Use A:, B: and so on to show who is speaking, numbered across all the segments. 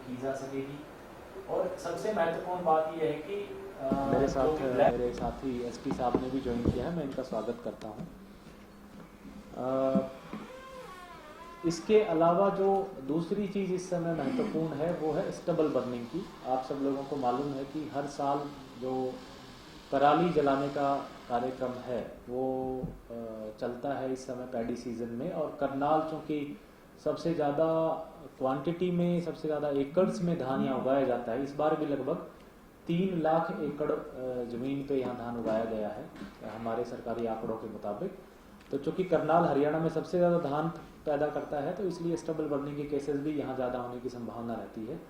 A: की जा सकेगी। और सबसे महत्वपूर्ण बात यह है कि
B: मेरे साथ मेरे साथी एसपी साहब ने भी ज्वाइन किया है, मैं इनका स्वागत करता हूँ। इसके अलावा जो दूसरी चीज़ इस समय महत्वपूर्ण है वो है स्टबल बर्निंग की। आप सब लोगों को मालूम है कि हर साल जो पराली जलाने का कार्यक्रम है वो चलता है इस समय पैडी सीजन में। और करनाल चूँकि सबसे ज़्यादा क्वांटिटी में, सबसे ज़्यादा एकड़्स में धान यहाँ उगाया जाता है, इस बार भी लगभग 3 लाख एकड़ ज़मीन पे यहाँ धान उगाया गया है हमारे सरकारी आंकड़ों के मुताबिक। तो चूँकि करनाल हरियाणा में सबसे ज़्यादा धान पैदा करता है, तो इसलिए स्टबल बर्निंग के केसेस भी यहाँ ज़्यादा होने की संभावना रहती है।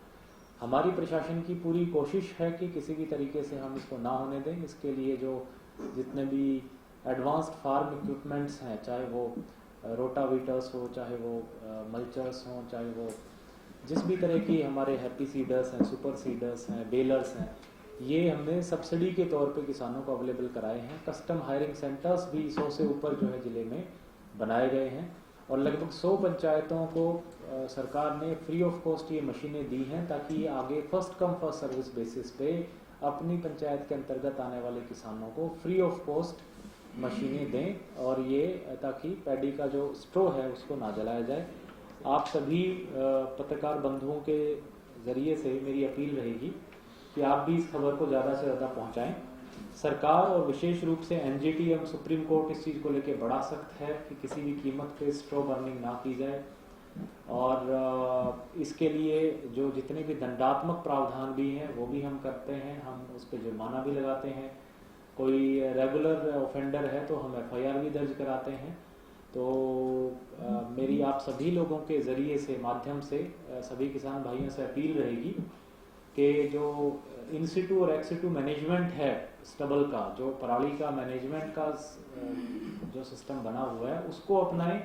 B: हमारी प्रशासन की पूरी कोशिश है कि किसी भी तरीके से हम इसको ना होने दें। इसके लिए जो जितने भी एडवांस्ड फार्म इक्विपमेंट्स हैं, चाहे वो रोटावीटर्स हो, चाहे वो मल्चर्स हों, चाहे वो जिस भी तरह की हमारे हैप्पी सीडर्स हैं, सुपर सीडर्स हैं, बेलर्स हैं, ये हमने सब्सिडी के तौर पे किसानों को अवेलेबल कराए हैं। कस्टम हायरिंग सेंटर्स भी 100 से ऊपर जो है ज़िले में बनाए गए हैं और लगभग 100 पंचायतों को सरकार ने फ्री ऑफ कॉस्ट ये मशीनें दी हैं ताकि ये आगे first come first service basis पे अपनी पंचायत के अंतर्गत आने वाले किसानों को फ्री ऑफ कॉस्ट मशीनें दें और ये ताकि पैडी का जो स्ट्रो है उसको ना जलाया जाए। आप सभी पत्रकार बंधुओं के ज़रिए से मेरी अपील रहेगी कि आप भी इस खबर को ज़्यादा से ज़्यादा पहुँचाएँ। सरकार और विशेष रूप से एनजीटी एवं सुप्रीम कोर्ट इस चीज़ को लेकर बड़ा सख्त है कि किसी भी कीमत पे स्ट्रो बर्निंग ना की जाए और इसके लिए जो जितने भी दंडात्मक प्रावधान भी हैं वो भी हम करते हैं। हम उस पर जुर्माना भी लगाते हैं, कोई रेगुलर ऑफेंडर है तो हम एफआईआर भी दर्ज कराते हैं। तो मेरी आप सभी लोगों के ज़रिए से, माध्यम से सभी किसान भाइयों से अपील रहेगी कि जो इन-सिटू और एक्स-सिटू मैनेजमेंट है स्टबल का, जो पराली का मैनेजमेंट का जो सिस्टम बना हुआ है उसको अपनाएं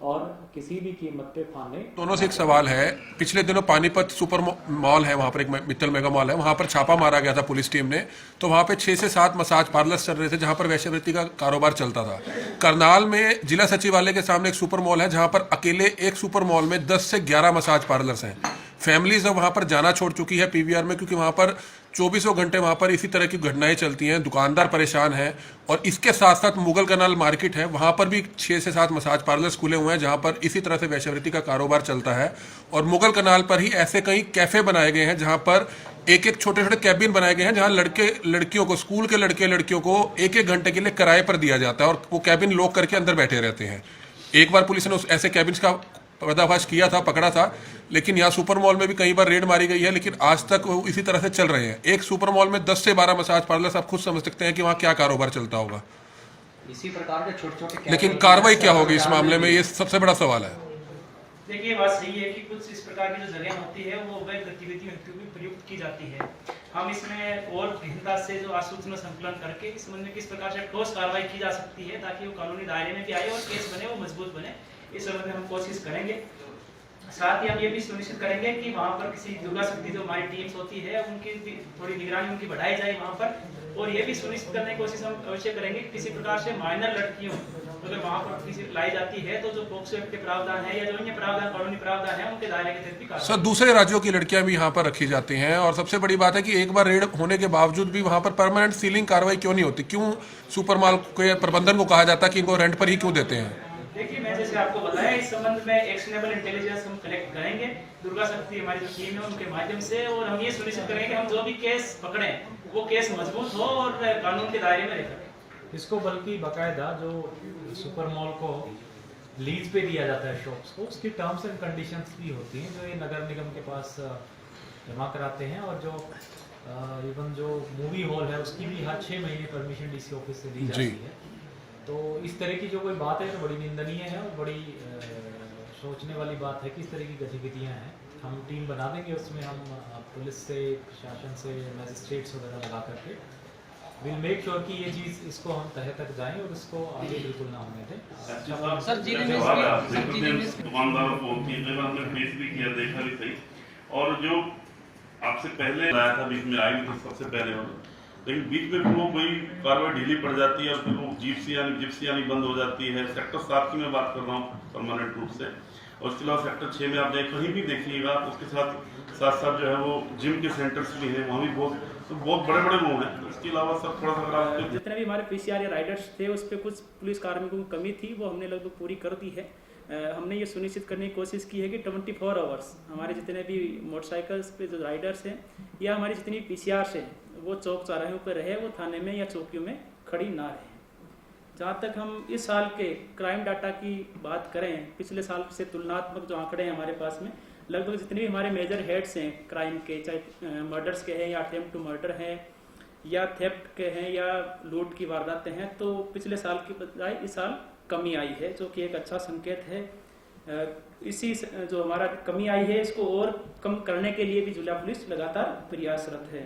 B: और किसी भी कीमत पे फाने।
C: दोनों से एक सवाल है, पिछले दिनों पानीपत सुपर मॉल है, वहाँ पर एक मित्तल मेगा मॉल है, वहाँ पर छापा मारा गया था पुलिस टीम ने। तो वहाँ पे 6 से 7 मसाज पार्लर्स चल रहे थे जहाँ पर वैश्यवृत्ति का कारोबार चलता था। करनाल में जिला सचिवालय के सामने एक सुपर मॉल है जहाँ पर अकेले एक सुपर मॉल में 10 से 11 मसाज पार्लर्स हैं। फैमिलीज अब वहाँ पर जाना छोड़ चुकी है पीवीआर में, क्योंकि वहाँ पर 24 घंटे वहाँ पर इसी तरह की घटनाएं चलती हैं, दुकानदार परेशान हैं। और इसके साथ साथ मुगल कनाल मार्केट है, वहाँ पर भी 6 से 7 मसाज पार्लर्स खुले हुए हैं जहाँ पर इसी तरह से वैश्यवृत्ति का कारोबार चलता है। और मुगल कनाल पर ही ऐसे कई कैफ़े बनाए गए हैं जहाँ पर एक एक छोटे छोटे कैबिन बनाए गए हैं जहाँ लड़के लड़कियों को, स्कूल के लड़के लड़कियों को 1-1 घंटे के लिए किराए पर दिया जाता है और वो कैबिन लॉक करके अंदर बैठे रहते हैं। एक बार पुलिस ने उस ऐसे कैबिन्स का पर्दाफाश किया था, पकड़ा था, लेकिन यहाँ सुपर मॉल में भी कई बार रेड मारी गई है, लेकिन आज तक वो इसी तरह से चल रहे हैं। एक सुपर मॉल में 10 से 12 मसाज पार्लर, आप खुद समझ सकते हैं कि वहाँ क्या कारोबार चलता होगा।
D: इसी प्रकार के छोटे-छोटे
C: लेकिन कार्रवाई क्या होगी इस मामले में, ये सबसे बड़ा सवाल है।
E: देखिए, बात सही है कि कुछ इस प्रकार की जो जगह होती है वो अवैध गतिविधियों में प्रयुक्त की जाती है। हम इसमें और गहनता से जो आसूचना संकलन करके इस संबंध में किस प्रकार से ठोस कार्रवाई की जा सकती है ताकि वो कानूनी दायरे में भी आए और केस बने, वो मजबूत बने, इस संबंध में हम कोशिश करेंगे। साथ ही हम ये भी सुनिश्चित करेंगे कि वहाँ पर किसी दुर्गा शक्ति जो हमारी टीम्स होती है उनकी थोड़ी निगरानी उनकी बढ़ाई जाए वहाँ पर। और ये भी सुनिश्चित करने की कोशिश हम अवश्य करेंगे कि किसी प्रकार से माइनर लड़कियों अगर वहाँ पर किसी लाई जाती है तो जो पॉक्सो एक्ट के प्रावधान है या जो अन्य प्रावधान, कानूनी प्रावधान है, उनके दायरे के तहत भी
C: सर दूसरे राज्यों की लड़कियां भी यहाँ पर रखी जाती हैं और सबसे बड़ी बात है कि एक बार रेड होने के बावजूद भी वहाँ पर परमानेंट सीलिंग कार्रवाई क्यों नहीं होती? क्यों सुपर मॉल के प्रबंधन को कहा जाता है कि इनको रेंट पर ही क्यों देते हैं?
E: देखिए, मैं जैसे आपको बताया, इस संबंध में एक्शनेबल इंटेलिजेंस हम कलेक्ट करेंगे दुर्गा शक्ति हमारी जो टीम है उनके माध्यम से, और हम ये सुनिश्चित करेंगे कि हम जो भी केस पकड़े वो केस मजबूत हो और कानून के दायरे में रहे।
A: इसको बल्कि बाकायदा जो सुपर मॉल को लीज पे दिया जाता है शॉप्स को, उसकी टर्म्स एंड कंडीशंस भी होती हैं जो ये नगर निगम के पास जमा कराते हैं। और जो इवन जो मूवी हॉल है उसकी भी हर 6 महीने परमिशन डीसी ऑफिस से दी जाती है। तो इस तरह की जो कोई बात है तो बड़ी निंदनीय है और बड़ी सोचने वाली बात है कि इस तरह की गतिविधियाँ हैं। हम टीम बना देंगे, उसमें हम पुलिस से, प्रशासन से, मैजिस्ट्रेट्स वगैरह लगा करके विल मेक श्योर कि ये चीज़ इसको हम तह तक जाएं और इसको आगे बिल्कुल ना होने दें।
D: सर जी
F: दुकानदारों को हमने फेस भी किया, देखा भी सही, और जो आपसे पहले आया था बीच में आई भी थी सबसे पहले वाला, लेकिन बीच में वो कोई कार्रवाई ढीली पड़ जाती है और फिर वो जिप्सी आनी बंद हो जाती है। सेक्टर 7 की मैं बात कर रहा हूँ परमानेंट रूप से, और उसके अलावा सेक्टर 6 में आप कहीं भी देखिएगा तो उसके साथ साथ जो है वो जिम के सेंटर्स भी हैं, वहाँ भी बहुत बड़े बड़े वो हैं। इसके अलावा सर थोड़ा सा अगर आप
E: जितने भी हमारे पीसीआर या राइडर्स थे उस पर कुछ पुलिस कार्मिकों की कमी थी, वो हमने लगभग पूरी कर दी है। हमने ये सुनिश्चित करने की कोशिश की है कि 24 आवर्स हमारे जितने भी मोटरसाइकिल्स पे जो राइडर्स हैं या हमारी जितनी पीसीआर हैं वो चौक चौराहों पर रहे, वो थाने में या चौकियों में खड़ी ना रहे। जहाँ तक हम इस साल के क्राइम डाटा की बात करें, पिछले साल से तुलनात्मक जो आंकड़े हैं हमारे पास में, लगभग जितने भी हमारे मेजर हेड्स हैं क्राइम के, चाहे मर्डर्स के हैं या अटेम्प्ट टू मर्डर हैं या थेफ्ट के हैं या लूट की वारदातें हैं, तो पिछले साल की बजाय इस साल कमी आई है, जो कि एक अच्छा संकेत है। इसी जो हमारा कमी आई है इसको और कम करने के लिए भी जिला पुलिस लगातार प्रयासरत है।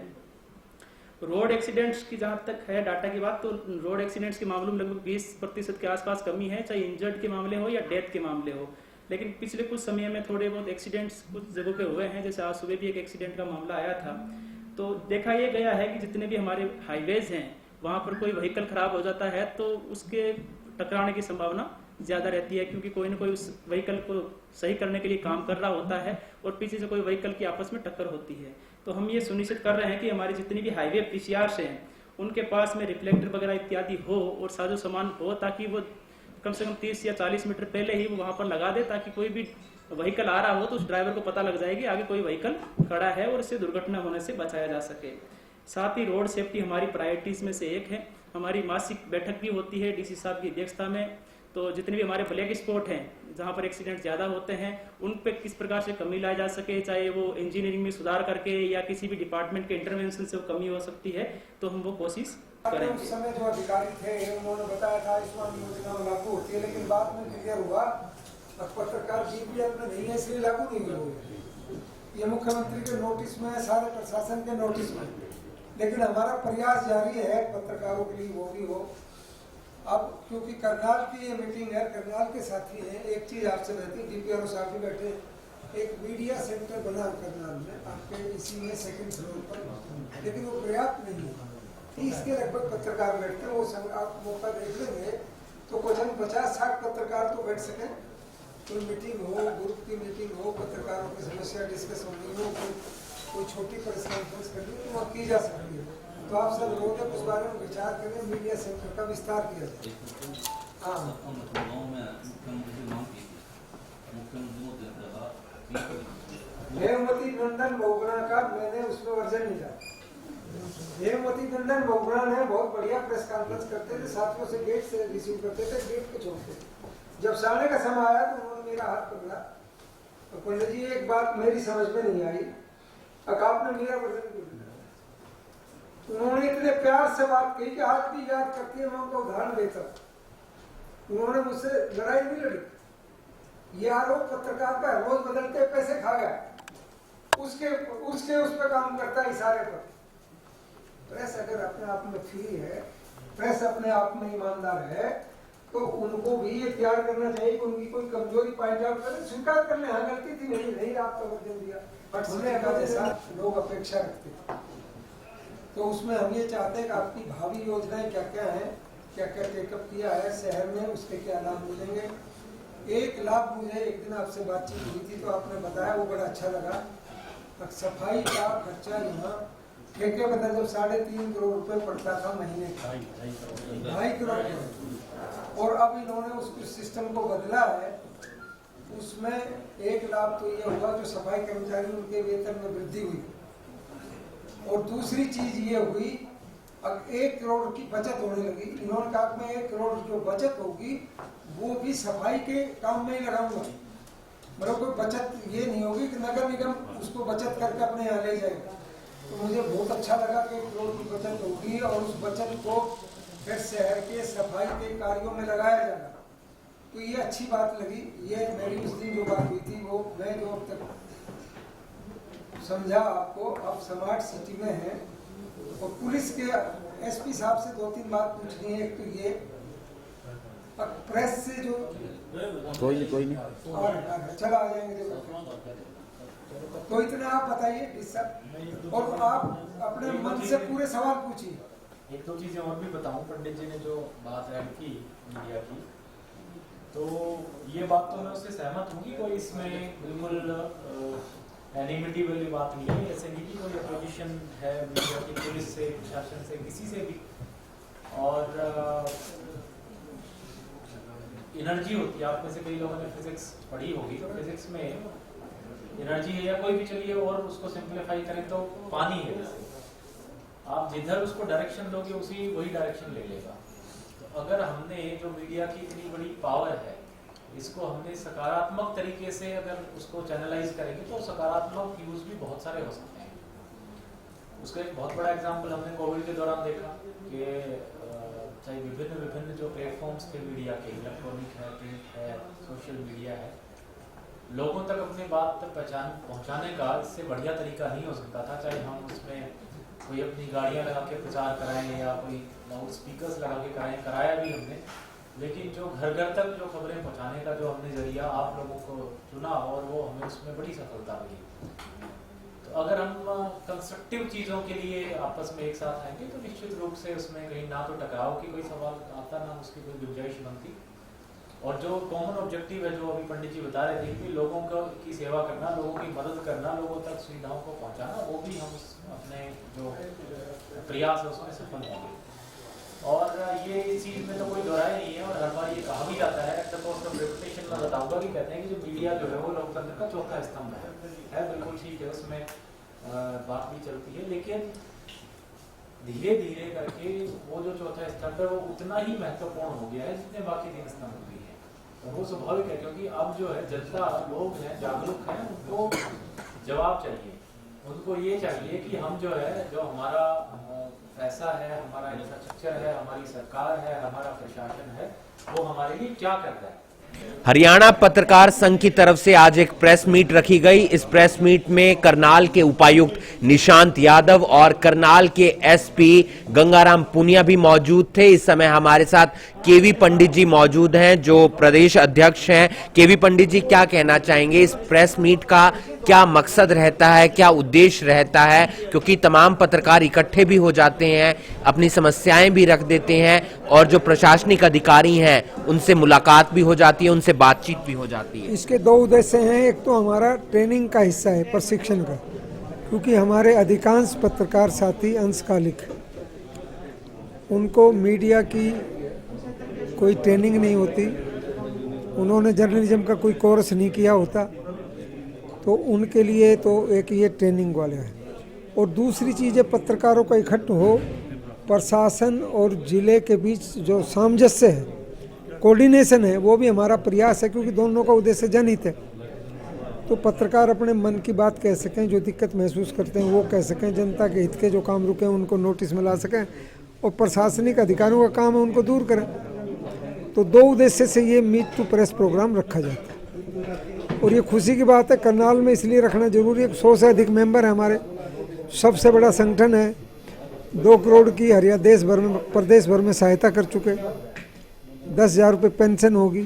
E: रोड एक्सीडेंट्स की जहाँ तक है डाटा की बात, तो रोड एक्सीडेंट्स के मामलों में लगभग 20% के आसपास कमी है, चाहे इंजर्ड के मामले हो या डेथ के मामले हो। लेकिन पिछले कुछ समय में थोड़े बहुत एक्सीडेंट्स कुछ जगहों पे हुए हैं, जैसे आज सुबह भी एक एक्सीडेंट का मामला आया था। तो देखा यह गया है कि जितने भी हमारे हाईवेज हैं वहाँ पर कोई व्हीकल खराब हो जाता है तो उसके टकराने की संभावना ज़्यादा रहती है, क्योंकि कोई ना कोई उस व्हीकल को सही करने के लिए काम कर रहा होता है और पीछे से कोई व्हीकल की आपस में टक्कर होती है। तो हम ये सुनिश्चित कर रहे हैं कि हमारी जितनी भी हाईवे पीसीआर्स हैं उनके पास में रिफ्लेक्टर वगैरह इत्यादि हो और साजो सामान हो, ताकि वो कम से कम 30 या 40 मीटर पहले ही वो वहाँ पर लगा दे, ताकि कोई भी व्हीकल आ रहा हो तो उस ड्राइवर को पता लग जाएगी आगे कोई व्हीकल खड़ा है और इससे दुर्घटना होने से बचाया जा सके। साथ ही रोड सेफ्टी हमारी प्रायोरिटीज में से एक है। हमारी मासिक बैठक भी होती है डीसी साहब की अध्यक्षता में। तो जितने भी हमारे ब्लैक स्पॉट हैं जहाँ पर एक्सीडेंट ज़्यादा होते हैं उन पे किस प्रकार से कमी लाई जा सके, चाहे वो इंजीनियरिंग में सुधार करके या किसी भी डिपार्टमेंट के इंटरवेंशन से वो कमी हो सकती है, तो हम वो कोशिश करेंगे।
G: उस समय जो अधिकारी थे उन्होंने बताया था आयुष्मान योजना लागू होती है, लेकिन बाद में क्लियर हुआ पत्रकार जीपीएल में नहीं है इसलिए लागू नहीं हुई। ये मुख्यमंत्री के नोटिस में, सारे प्रशासन के नोटिस में, लेकिन हमारा प्रयास जारी है पत्रकारों के लिए वो भी हो। अब क्योंकि करनाल की ये मीटिंग है, करनाल के साथी हैं, एक चीज आपसे रहती है, डीपीआरओ साहब भी बैठे, एक मीडिया सेंटर बना करनाल में आपके इसी में 2nd फ्लोर पर, लेकिन वो पर्याप्त नहीं है। 30 के लगभग पत्रकार बैठते हैं, वो सब आप मौका देख लेंगे तो कुछ 50-60 पत्रकार तो बैठ सकें। कोई मीटिंग हो, ग्रुप की मीटिंग हो, पत्रकारों की समस्या डिस्कस होनी हो, कोई छोटी प्रेस कॉन्फ्रेंस करनी तो वहाँ की जा सकती है। तो आप सब लोग उस बारे में विचार करें, मीडिया सेंटर का विस्तार किया जाए। हेमवती नंदन बोगरा का मैंने उसमें वर्जन नहीं था। हेमवती नंदन बोगरा ने बहुत बढ़िया प्रेस कॉन्फ्रेंस करते थे, साथियों से गेट से रिसीव करते थे, गेट पे छोड़ते थे। जब सामने का समय आया तो उन्होंने मेरा हाथ पकड़ा, तो पंडित जी एक बात मेरी समझ में नहीं आई, आपने मेरा वर्जन क्यों दिया? उन्होंने इतने प्यार से बात कही कि आज भी याद करती है, मैं उनको उदाहरण देता। उन्होंने मुझसे लड़ाई नहीं लड़ी। ये आरोप पत्रकार का रोज बदलते पैसे खा गया, उसके उस पर काम करता है इशारे पर। प्रेस अगर अपने आप में फ्री है, प्रेस अपने आप में ईमानदार है, तो उनको भी ये प्यार करना चाहिए कि उनकी कोई कमजोरी पॉइंट आउट करें, स्वीकार कर ले, हाँ गलती थी, नहीं आपका वर्जन दिया, बट समय का जैसा लोग अपेक्षा रखते। तो उसमें हम ये चाहते हैं कि आपकी भावी योजनाएं क्या क्या हैं, क्या क्या टेकअप किया है शहर में, उसके क्या लाभ मिलेंगे। एक लाभ मुझे एक दिन आपसे बातचीत हुई थी तो आपने बताया, वो बड़ा अच्छा लगा। सफाई का खर्चा यहाँ ठेके पर जब 3.5 करोड़ रुपए पड़ता था महीने का, 2.5 करोड़, और अब इन्होंने उस सिस्टम को बदला है। उसमें एक लाभ तो ये हुआ जो सफाई कर्मचारी उनके वेतन में वृद्धि हुई, और दूसरी चीज ये हुई अब 1 करोड़ की बचत होने लगी। इन्होंने कहा मैं 1 करोड़ जो बचत होगी वो भी सफाई के काम में ही लगाऊंगा। मतलब कोई बचत ये नहीं होगी कि नगर निगम उसको बचत करके अपने यहाँ ले जाएगा। तो मुझे बहुत अच्छा लगा कि 1 करोड़ की बचत होगी और उस बचत को फिर शहर के सफाई के कार्यों में लगाया जाएगा। तो ये अच्छी बात लगी। ये मेरी उस दिन जो बात हुई थी वो मैं जो अब तक समझा आपको, अब स्मार्ट सिटी में है। और पुलिस के एसपी साहब से 2-3 बात पूछनी है। एक तो ये प्रेस से जो
B: कोई नहीं
G: और चला आ जाएंगे तो इतने आप बताइए इस सब, और आप अपने मन से पूरे सवाल पूछिए।
H: 1-2 चीजें और भी बताऊं। पंडित जी ने जो बात ऐड की मीडिया की,
B: तो ये बात तो मैं उससे सहमत हूँ कि कोई इसमें बिल्कुल एनिमिटी वाली बात नहीं है। ऐसे नहीं कि कोई अपोजिशन है मीडिया की, पुलिस से, प्रशासन से, किसी से भी। और एनर्जी होती है, आप में से कई लोगों ने फिजिक्स पढ़ी होगी, तो फिजिक्स में एनर्जी है या कोई भी, चलिए और उसको सिंप्लीफाई करें तो पानी है। जैसे आप जिधर उसको डायरेक्शन दोगे उसी वही डायरेक्शन ले लेगा। तो अगर हमने जो मीडिया की इतनी बड़ी पावर है, इसको हमने सकारात्मक तरीके से अगर उसको चैनलाइज करेंगे तो सकारात्मक यूज भी बहुत सारे हो सकते हैं। उसका एक बहुत बड़ा एग्जांपल हमने कोविड के दौरान देखा कि चाहे विभिन्न जो प्लेटफॉर्म्स थे मीडिया के, इलेक्ट्रॉनिक है, प्रिंट है, सोशल मीडिया है, लोगों तक अपनी बात पहुंचाने का इससे बढ़िया तरीका नहीं हो सकता था। चाहे हम उसमें कोई अपनी गाड़ियां लगा के प्रचार कराएं या कोई लाउड स्पीकर्स लगा के कराया भी हमने, लेकिन जो घर घर तक जो खबरें पहुंचाने का जो हमने जरिया आप लोगों को चुना, और वो हमें उसमें बड़ी सफलता मिली। तो अगर हम कंस्ट्रक्टिव चीज़ों के लिए आपस में एक साथ आएंगे तो निश्चित रूप से उसमें कहीं ना तो टकराव की कोई सवाल आता, ना उसकी कोई गुंजाइश बनती। और जो कॉमन ऑब्जेक्टिव है, जो अभी पंडित जी बता रहे थे कि लोगों की सेवा करना, लोगों की मदद करना, लोगों तक सुविधाओं को पहुंचाना, वो भी हम अपने जो प्रयास है उसमें सफल होंगे। और ये इस चीज़ में तो कोई दोहराई नहीं है, और हर बार ये कहा भी जाता है, at the cost of reputation में बताऊंगा कि कहते हैं कि जो मीडिया जो है वो लोकतंत्र का चौथा स्तंभ है। बिल्कुल ठीक है, उसमें बात भी चलती है, लेकिन धीरे धीरे करके वो जो चौथा स्तंभ है वो उतना ही महत्वपूर्ण हो गया है जितने बाकी 3 स्तंभ भी हैं। और वो स्वाभाविक है, क्योंकि अब जो है जनता, लोग हैं, जागरूक हैं, उनको जवाब चाहिए। उनको ये चाहिए कि हम जो है, जो हमारा पैसा है, हमारा इंफ्रास्ट्रक्चर है, हमारी सरकार है, हमारा प्रशासन है, वो हमारे लिए क्या कर रहा है।
H: हरियाणा पत्रकार संघ की तरफ से आज एक प्रेस मीट रखी गई। इस प्रेस मीट में करनाल के उपायुक्त निशांत यादव और करनाल के एसपी गंगाराम पुनिया भी मौजूद थे। इस समय हमारे साथ केवी पंडित जी मौजूद हैं, जो प्रदेश अध्यक्ष हैं। केवी पंडित जी, क्या कहना चाहेंगे? इस प्रेस मीट का क्या मकसद रहता है, क्या उद्देश्य रहता है? क्योंकि तमाम पत्रकार इकट्ठे भी हो जाते हैं, अपनी समस्याएं भी रख देते हैं, और जो प्रशासनिक अधिकारी हैं उनसे मुलाकात भी हो जाती है, उनसे बातचीत भी हो जाती है।
G: इसके 2 उद्देश्य हैं। एक तो हमारा ट्रेनिंग का हिस्सा है, प्रशिक्षण का, क्योंकि हमारे अधिकांश पत्रकार साथी अंशकालिक, उनको मीडिया की कोई ट्रेनिंग नहीं होती, उन्होंने जर्नलिज्म का कोई कोर्स नहीं किया होता, तो उनके लिए तो एक ये ट्रेनिंग वाले है। और दूसरी चीज़ है, पत्रकारों का इकट्ठ हो, प्रशासन और जिले के बीच जो सामंजस्य है, कोऑर्डिनेशन है, वो भी हमारा प्रयास है, क्योंकि दोनों का उद्देश्य जनहित है। तो पत्रकार अपने मन की बात कह सकें, जो दिक्कत महसूस करते हैं वो कह सकें, जनता के हित के जो काम रुके हैं उनको नोटिस में ला सकें, और प्रशासनिक अधिकारियों का काम है उनको दूर करें। तो 2 उद्देश्य से ये मीट टू प्रेस प्रोग्राम रखा जाता है। और ये खुशी की बात है, करनाल में इसलिए रखना जरूरी है, 100 से अधिक मेंबर है हमारे, सबसे बड़ा संगठन है, 2 करोड़ की हरियाणा देश भर में, प्रदेश भर में सहायता कर चुके, 10,000 रुपये पेंशन होगी,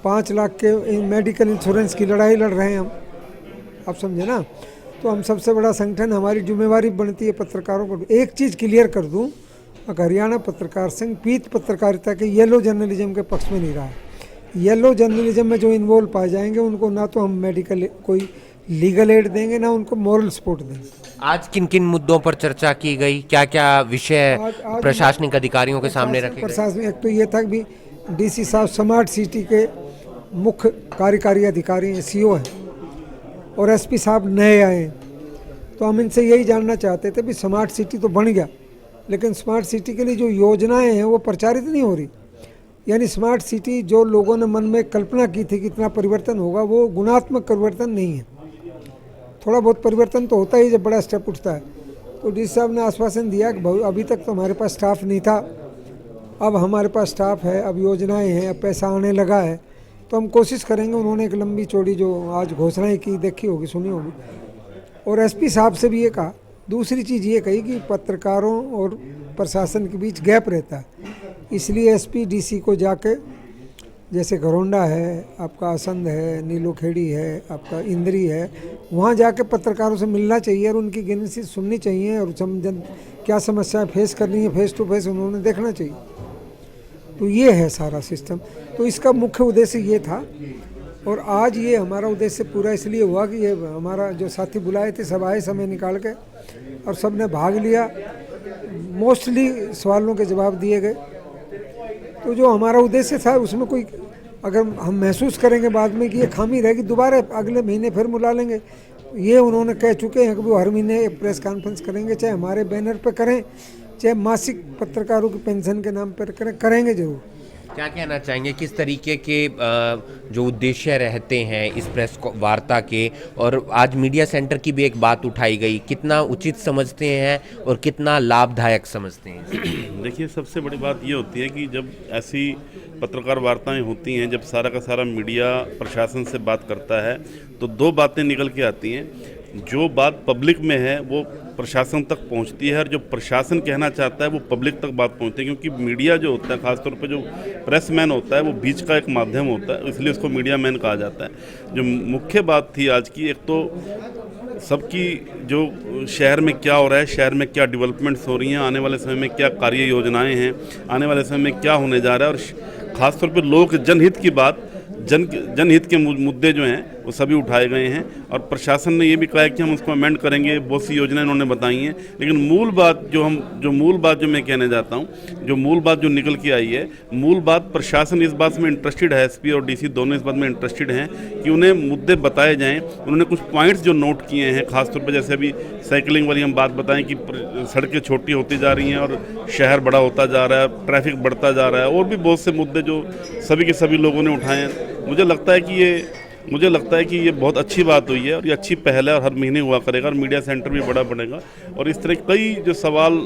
G: 5 लाख के मेडिकल इंश्योरेंस की लड़ाई लड़ रहे हैं हम, आप समझे ना। तो हम सबसे बड़ा संगठन, हमारी जिम्मेवारी बनती है पत्रकारों को। एक चीज़ क्लियर कर दूं, हरियाणा पत्रकार संघ पीत पत्रकारिता के येलो जर्नलिज्म के पक्ष में नहीं रहा है। येलो जर्नलिज्म में जो इन्वॉल्व पाए जाएंगे उनको ना तो हम मेडिकल कोई लीगल एड देंगे, ना उनको मॉरल सपोर्ट देंगे।
H: आज किन किन मुद्दों पर चर्चा की गई, क्या क्या विषय प्रशासनिक अधिकारियों के सामने रखे गए?
G: प्रशासनिक, एक तो ये था कि डीसी साहब स्मार्ट सिटी के मुख्य कार्यकारी अधिकारी हैं, सीओ हैं, और एसपी साहब नए आए हैं। तो हम इनसे यही जानना चाहते थे भी स्मार्ट सिटी तो बन गया, लेकिन स्मार्ट सिटी के लिए जो योजनाएं हैं वो प्रचारित नहीं हो रही। यानी स्मार्ट सिटी जो लोगों ने मन में कल्पना की थी कितना परिवर्तन होगा, वो गुणात्मक परिवर्तन नहीं है। थोड़ा बहुत परिवर्तन तो होता ही जब बड़ा स्टेप उठता है। तो डी साहब ने आश्वासन दिया कि अभी तक तो हमारे पास स्टाफ नहीं था, अब हमारे पास स्टाफ है, अब योजनाएं हैं, अब पैसा आने लगा है, तो हम कोशिश करेंगे। उन्होंने एक लंबी चौड़ी जो आज घोषणाएं की, देखी होगी, सुनी होगी। और एसपी साहब से भी ये कहा। दूसरी चीज़ ये कही कि पत्रकारों और प्रशासन के बीच गैप रहता है, इसलिए एसपी डीसी को जाके, जैसे घरोंडा है, आपका आसंद है, नीलोखेड़ी है, आपका इंद्री है, वहाँ जाके पत्रकारों से मिलना चाहिए और उनकी गिनती सुननी चाहिए, और क्या समस्याएं फेस करनी है फेस टू फेस उन्होंने देखना चाहिए। तो ये है सारा सिस्टम। तो इसका मुख्य उद्देश्य ये था, और आज ये हमारा उद्देश्य पूरा इसलिए हुआ कि ये हमारा जो साथी बुलाए थे सब आए समय निकाल के, और सब ने भाग लिया। मोस्टली सवालों के जवाब दिए गए। तो जो हमारा उद्देश्य था उसमें कोई, अगर हम महसूस करेंगे बाद में कि ये खामी रहेगी, दोबारा अगले महीने फिर बुला लेंगे। ये उन्होंने कह चुके हैं कि वो हर महीने एक प्रेस कॉन्फ्रेंस करेंगे, चाहे हमारे बैनर पर करें, चाहे मासिक पत्रकारों की पेंशन के नाम पर करें, करेंगे जरूर।
H: क्या कहना चाहेंगे, किस तरीके के जो उद्देश्य रहते हैं इस प्रेस वार्ता के, और आज मीडिया सेंटर की भी एक बात उठाई गई, कितना उचित समझते हैं और कितना लाभदायक समझते हैं?
F: देखिए, सबसे बड़ी बात ये होती है कि जब ऐसी पत्रकार वार्ताएं होती हैं, जब सारा का सारा मीडिया प्रशासन से बात करता है, तो दो बातें निकल के आती हैं। जो बात पब्लिक में है वो प्रशासन तक पहुंचती है, और जो प्रशासन कहना चाहता है वो पब्लिक तक बात पहुंचती है। क्योंकि मीडिया जो होता है, खासतौर पे जो प्रेस मैन होता है, वो बीच का एक माध्यम होता है, इसलिए उसको मीडिया मैन कहा जाता है। जो मुख्य बात थी आज की, एक तो सबकी जो शहर में क्या हो रहा है, शहर में क्या डेवलपमेंट्स हो रही हैं, आने वाले समय में क्या कार्य योजनाएँ हैं, आने वाले समय में क्या होने जा रहा है, और ख़ासतौर पर लोक जनहित की बात, जनहित के मुद्दे जो हैं वो सभी उठाए गए हैं। और प्रशासन ने ये भी कहा है कि हम उसको अमेंड करेंगे, बहुत सी योजनाएं उन्होंने बताई हैं। लेकिन मूल बात जो मैं कहने जाता हूँ, जो मूल बात जो निकल के आई है, मूल बात प्रशासन इस बात में इंटरेस्टेड है, एसपी और डीसी दोनों इस बात में इंटरेस्टेड हैं कि उन्हें मुद्दे बताए जाएँ। उन्होंने कुछ पॉइंट्स जो नोट किए हैं, खासतौर पर जैसे अभी साइकिलिंग वाली हम बात बताएं कि सड़कें छोटी होती जा रही हैं और शहर बड़ा होता जा रहा है, ट्रैफिक बढ़ता जा रहा है, और भी बहुत से मुद्दे जो सभी के सभी लोगों ने उठाए हैं। मुझे लगता है कि ये बहुत अच्छी बात हुई है, और ये अच्छी पहल है, और हर महीने हुआ करेगा, और मीडिया सेंटर भी बड़ा बनेगा। और इस तरह कई जो सवाल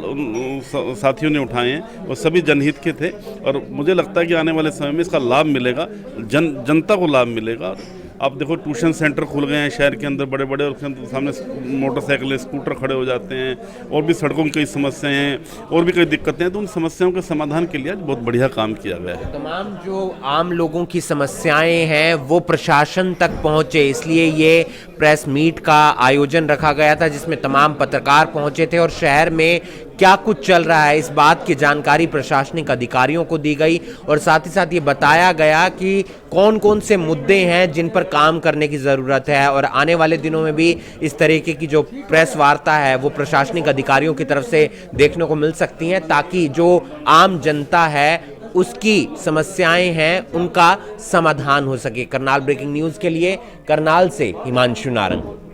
F: साथियों ने उठाए हैं वो सभी जनहित के थे, और मुझे लगता है कि आने वाले समय में इसका लाभ मिलेगा, जनता को लाभ मिलेगा। आप देखो, ट्यूशन सेंटर खुल गए हैं शहर के अंदर बड़े बड़े, और सामने मोटरसाइकिलें, स्कूटर खड़े हो जाते हैं, और भी सड़कों की कई समस्याएं हैं, और भी कई दिक्कतें हैं। तो उन समस्याओं के समाधान के लिए आज बहुत बढ़िया काम किया गया है।
H: तमाम जो आम लोगों की समस्याएं हैं वो प्रशासन तक पहुंचे, इसलिए ये प्रेस मीट का आयोजन रखा गया था, जिसमें तमाम पत्रकार पहुंचे थे और शहर में क्या कुछ चल रहा है इस बात की जानकारी प्रशासनिक अधिकारियों को दी गई, और साथ ही साथ ये बताया गया कि कौन कौन से मुद्दे हैं जिन पर काम करने की ज़रूरत है, और आने वाले दिनों में भी इस तरीके की जो प्रेस वार्ता है वो प्रशासनिक अधिकारियों की तरफ से देखने को मिल सकती हैं, ताकि जो आम जनता है उसकी समस्याएं हैं उनका समाधान हो सके। करनाल ब्रेकिंग न्यूज़ के लिए करनाल से हिमांशु नारंग।